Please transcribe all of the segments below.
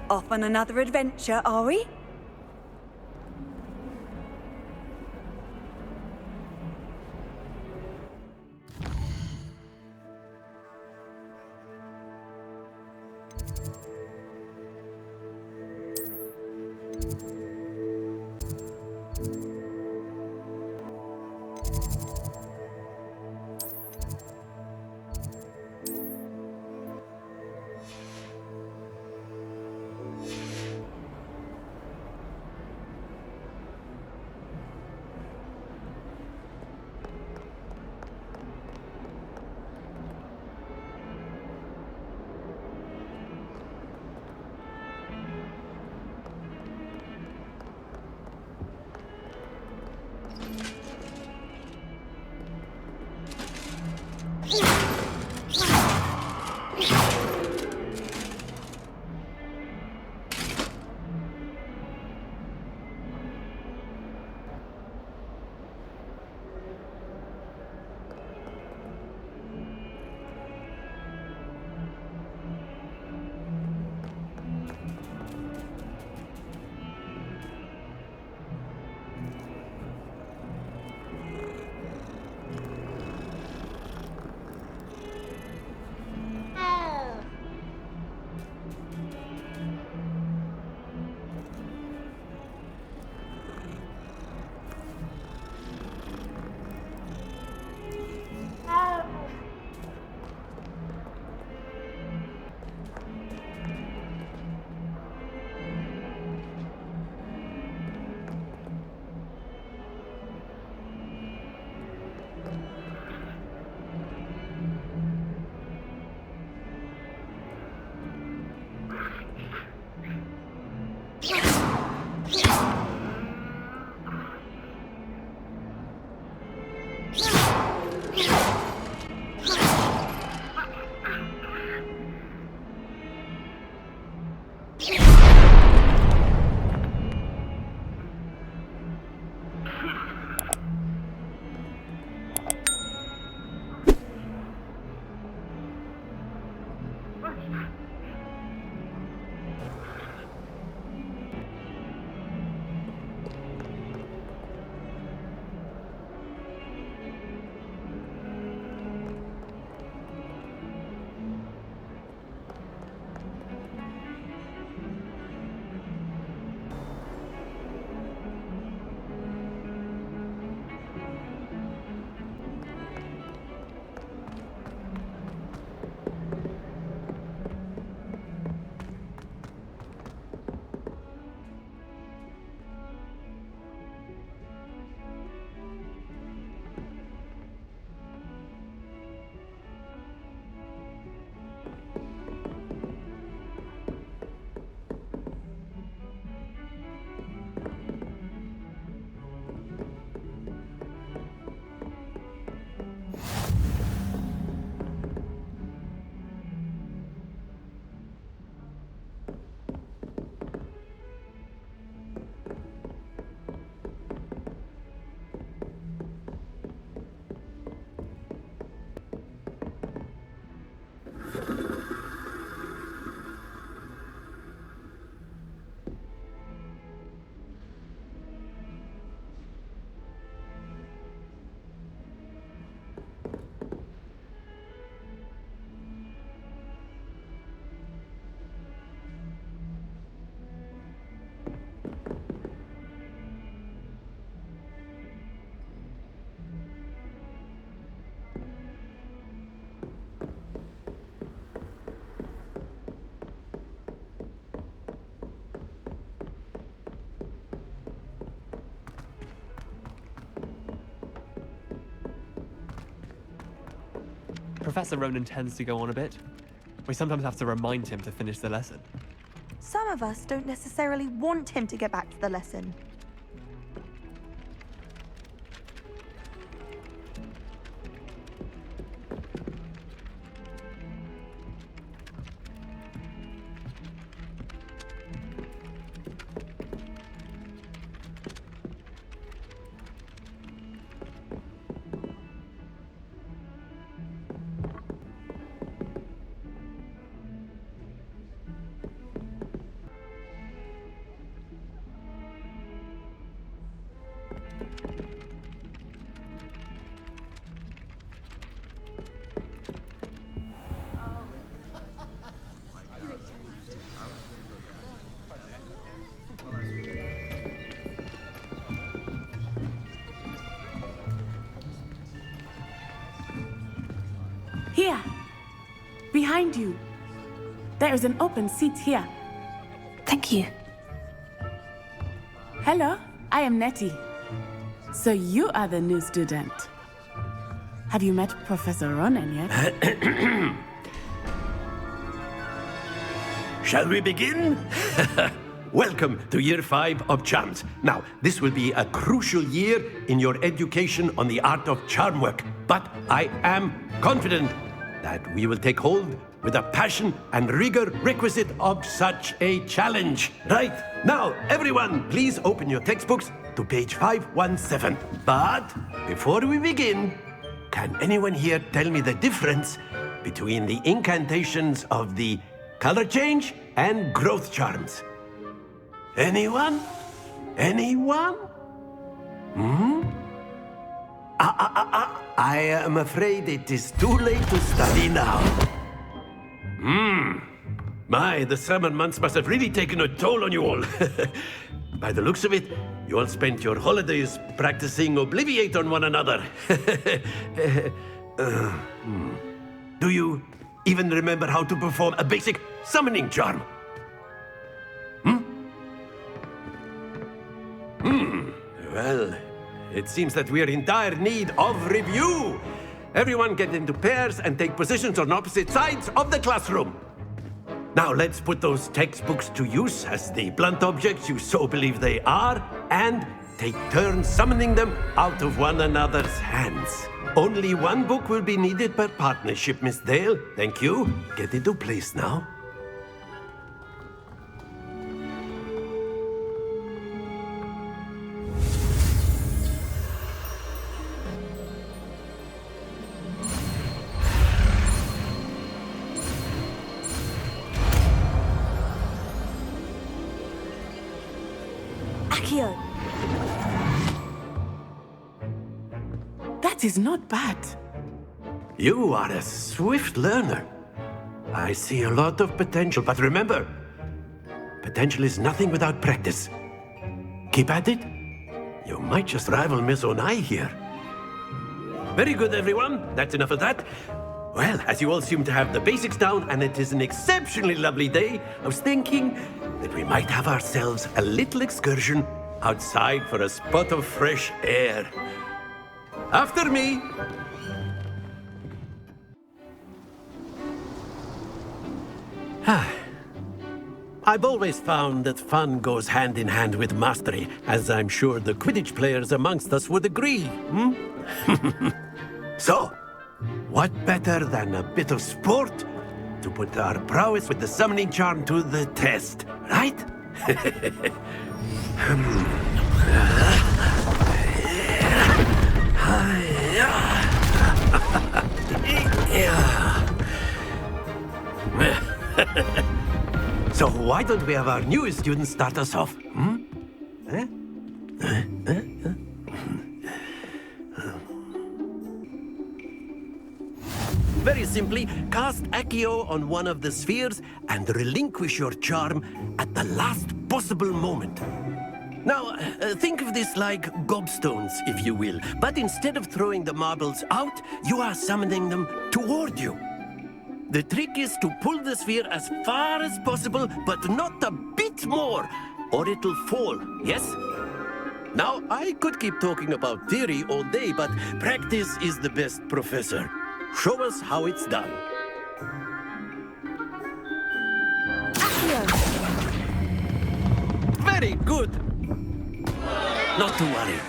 Off on another adventure, are we? Professor Ronan tends to go on a bit. We sometimes have to remind him to finish the lesson. Some of us don't necessarily want him to get back to the lesson. Here. Behind you. There is an open seat here. Thank you. Hello, I am Nettie. So you are the new student. Have you met Professor Ronan yet? Shall we begin? Welcome to Year 5 of Charms. Now, this will be a crucial year in your education on the art of charm work. But I am confident that we will take hold with the passion and rigor requisite of such a challenge. Right, now, everyone, please open your textbooks to page 517. But before we begin, can anyone here tell me the difference between the incantations of the color change and growth charms? Anyone? Anyone? I am afraid it is too late to study now. My, the summer months must have really taken a toll on you all. By the looks of it, you all spent your holidays practicing Obliviate on one another. Do you even remember how to perform a basic summoning charm? Well, it seems that we are in dire need of review. Everyone get into pairs and take positions on opposite sides of the classroom. Now let's put those textbooks to use as the blunt objects you so believe they are, and take turns summoning them out of one another's hands. Only one book will be needed per partnership, Miss Dale. Thank you. Get into place now. Accio. That is not bad. You are a swift learner. I see a lot of potential, but remember, potential is nothing without practice. Keep at it. You might just rival Miss Onai here. Very good, everyone. That's enough of that. Well, as you all seem to have the basics down, and it is an exceptionally lovely day, I was thinking that we might have ourselves a little excursion outside for a spot of fresh air. After me! I've always found that fun goes hand in hand with mastery, as I'm sure the Quidditch players amongst us would agree, So, what better than a bit of sport to put our prowess with the summoning charm to the test, right? So why don't we have our newest student start us off? Very simply, cast Accio on one of the spheres and relinquish your charm at the last possible moment. Now, think of this like gobstones, if you will. But instead of throwing the marbles out, you are summoning them toward you. The trick is to pull the sphere as far as possible, but not a bit more, or it'll fall, yes? Now, I could keep talking about theory all day, but practice is the best professor. Show us how it's done. Accio. Very good. Not to worry.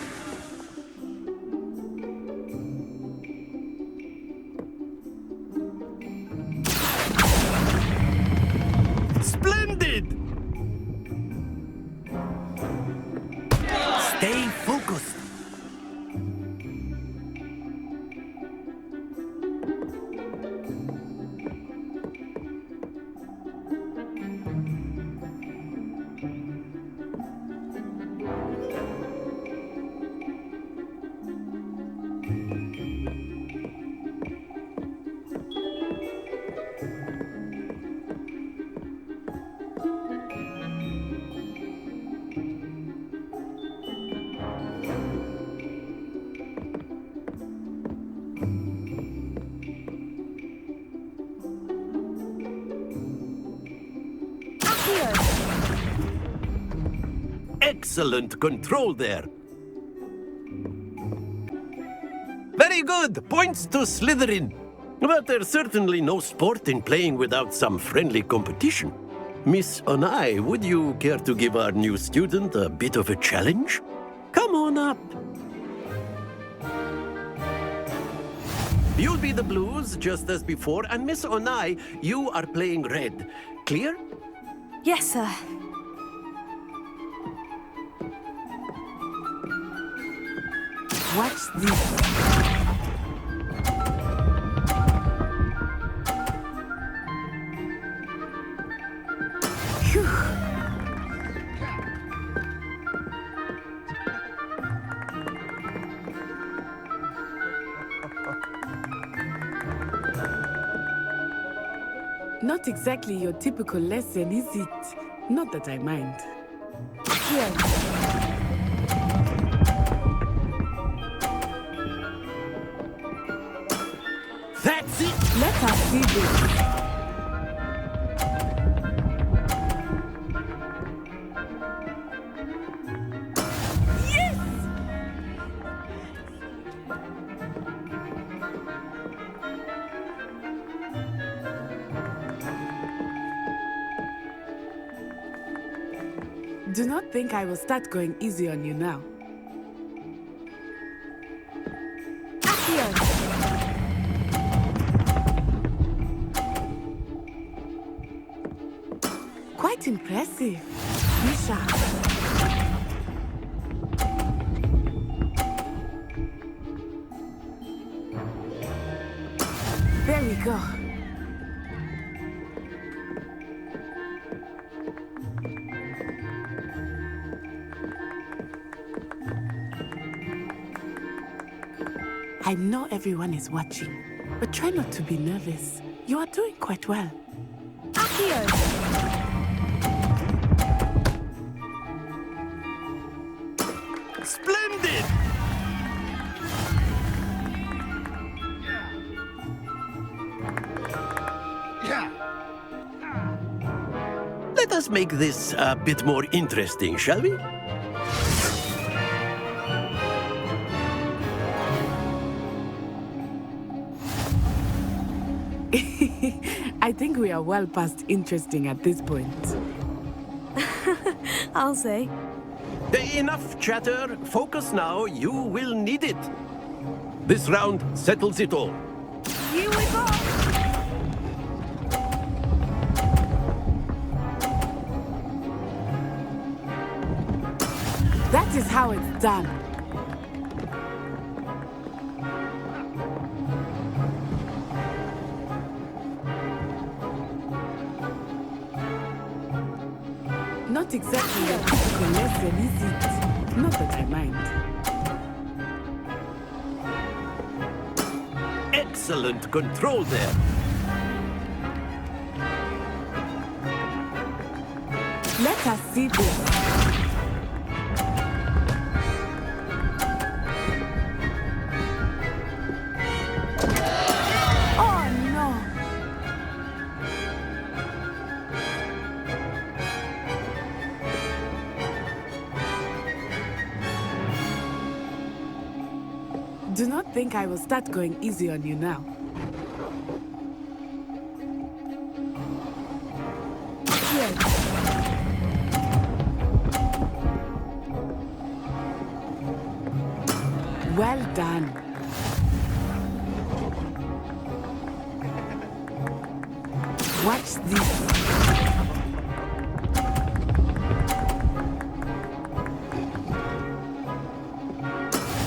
Splendid! Stay focused. Excellent control there. Very good. Points to Slytherin. But there's certainly no sport in playing without some friendly competition. Miss Onai, would you care to give our new student a bit of a challenge? Come on up. You'll be the blues, just as before, and Miss Onai, you are playing red. Clear? Yes, sir. Watch this. Not exactly your typical lesson, is it? Not that I mind. Here. That's it! Let us see this. Do not think I will start going easy on you now. Accio. Quite impressive. Mashap. There we go. I know everyone is watching, but try not to be nervous. You are doing quite well. Accio. Splendid! Let us make this a bit more interesting, shall we? I think we are well past interesting at this point. I'll say. Enough chatter. Focus now. You will need it. This round settles it all. Here we go. That is how it's done. Not exactly a typical lesson, is it? Not that I mind. Excellent control there. Let us see this. Oh no! Do not think I will start going easy on you now. Here. Well done. Watch this.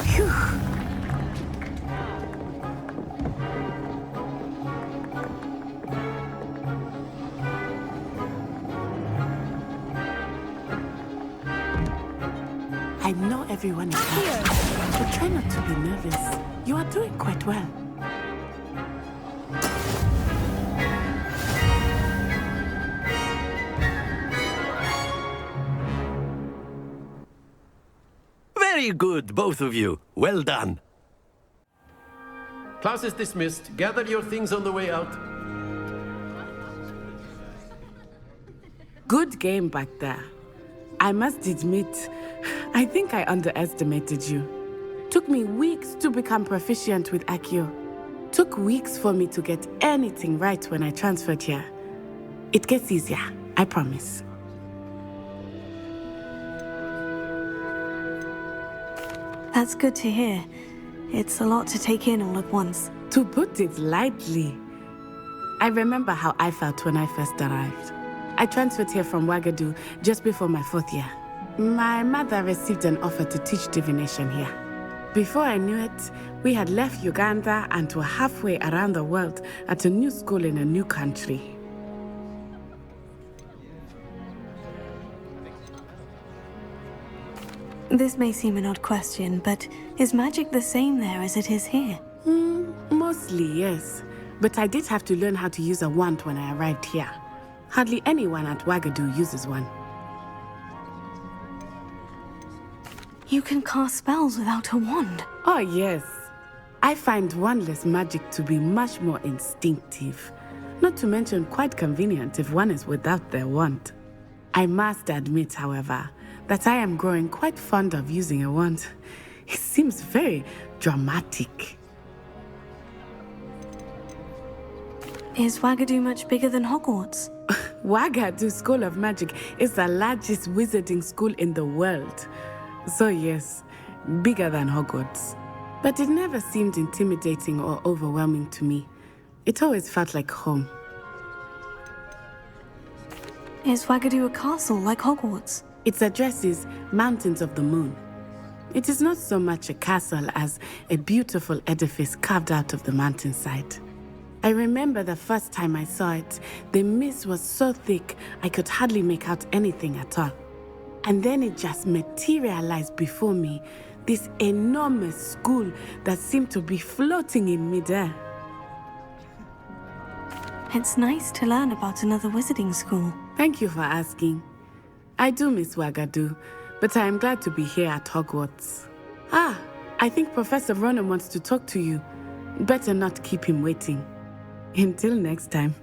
Phew. I know everyone is watching, but try not to be nervous. You are doing quite well. Very good, both of you. Well done. Class is dismissed. Gather your things on the way out. Good game back there. I must admit, I think I underestimated you. Took me weeks to become proficient with Accio. Took weeks for me to get anything right when I transferred here. It gets easier, I promise. That's good to hear. It's a lot to take in all at once. To put it lightly, I remember how I felt when I first arrived. I transferred here from Wagadu just before my 4th year. My mother received an offer to teach divination here. Before I knew it, we had left Uganda and were halfway around the world at a new school in a new country. This may seem an odd question, but is magic the same there as it is here? Mostly, yes. But I did have to learn how to use a wand when I arrived here. Hardly anyone at Wagadu uses one. You can cast spells without a wand. Oh, yes. I find wandless magic to be much more instinctive. Not to mention quite convenient if one is without their wand. I must admit, however, that I am growing quite fond of using a wand. It seems very dramatic. Is Wagadu much bigger than Hogwarts? Wagadu School of Magic is the largest wizarding school in the world. So yes, bigger than Hogwarts. But it never seemed intimidating or overwhelming to me. It always felt like home. Is Wagadu a castle like Hogwarts? Its address is Mountains of the Moon. It is not so much a castle as a beautiful edifice carved out of the mountainside. I remember the first time I saw it, the mist was so thick I could hardly make out anything at all. And then it just materialized before me, this enormous school that seemed to be floating in midair. It's nice to learn about another wizarding school. Thank you for asking. I do miss Wagadu, but I am glad to be here at Hogwarts. I think Professor Ronan wants to talk to you. Better not keep him waiting. Until next time.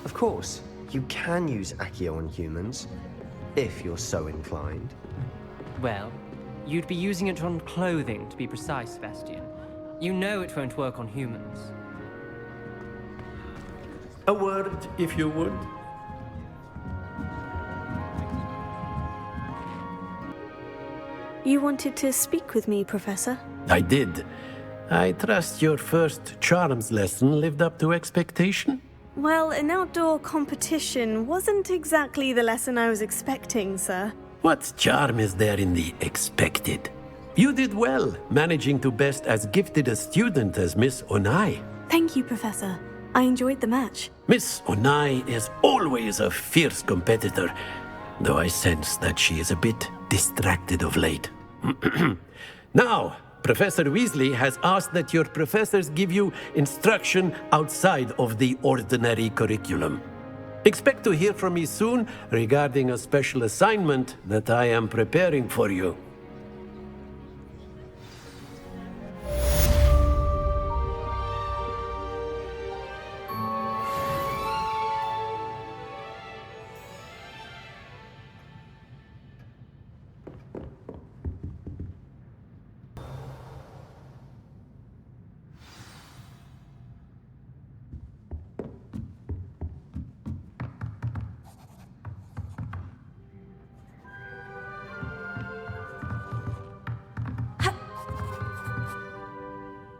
Of course, you can use Accio on humans, if you're so inclined. Well, you'd be using it on clothing, to be precise, Sebastian. You know it won't work on humans. A word, if you would. You wanted to speak with me, Professor? I did. I trust your first charms lesson lived up to expectation? Well, an outdoor competition wasn't exactly the lesson I was expecting, sir. What charm is there in the expected? You did well, managing to best as gifted a student as Miss Onai. Thank you, Professor. I enjoyed the match. Miss Onai is always a fierce competitor, though I sense that she is a bit distracted of late. Now, Professor Weasley has asked that your professors give you instruction outside of the ordinary curriculum. Expect to hear from me soon regarding a special assignment that I am preparing for you.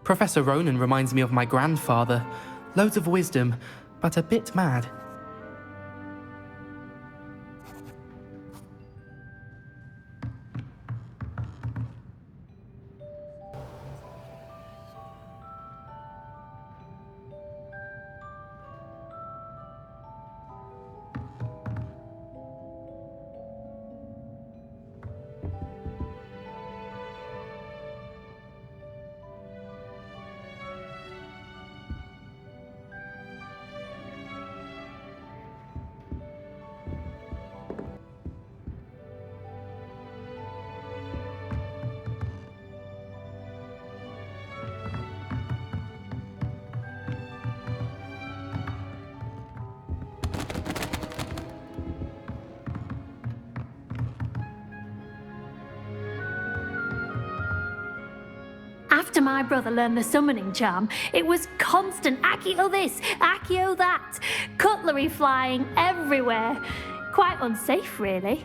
Professor Ronan reminds me of my grandfather. Loads of wisdom, but a bit mad. After my brother learned the summoning charm, it was constant Accio this, Accio that. Cutlery flying everywhere. Quite unsafe, really.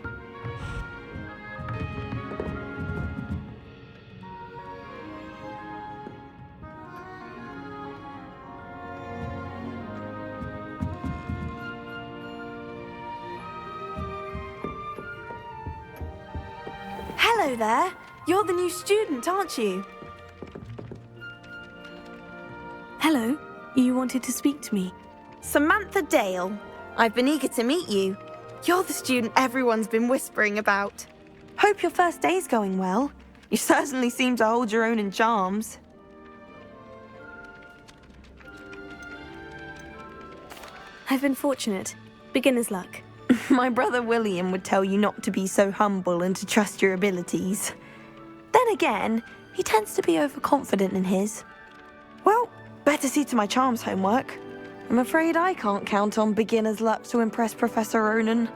Hello there. You're the new student, aren't you? Hello. You wanted to speak to me? Samantha Dale. I've been eager to meet you. You're the student everyone's been whispering about. Hope your first day's going well. You certainly seem to hold your own in charms. I've been fortunate. Beginner's luck. My brother William would tell you not to be so humble and to trust your abilities. Then again, he tends to be overconfident in his. Well, better see to my charms homework. I'm afraid I can't count on beginner's luck to impress Professor Ronan.